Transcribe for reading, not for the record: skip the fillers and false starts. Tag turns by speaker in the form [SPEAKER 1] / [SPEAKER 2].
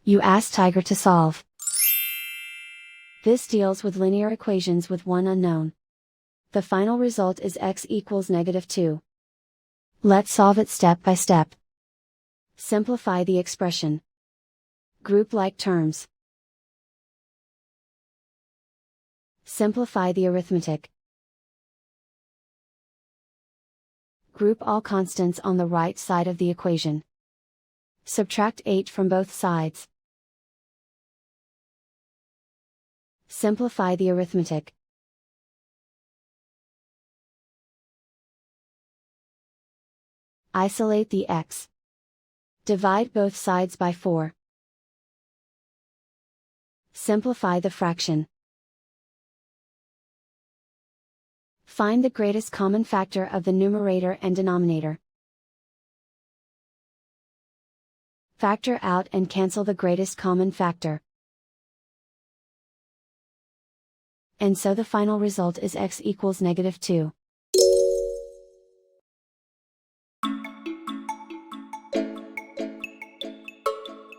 [SPEAKER 1] You ask Tiger to solve. This deals with linear equations with one unknown. The final result is x equals -2. Let's solve it step by step. Simplify the expression. Group like terms. Simplify the arithmetic. Group all constants on the right side of the equation. Subtract 8 from both sides. Simplify the arithmetic. Isolate the x. Divide both sides by 4. Simplify the fraction. Find the greatest common factor of the numerator and denominator. Factor out and cancel the greatest common factor. And so the final result is x equals -2.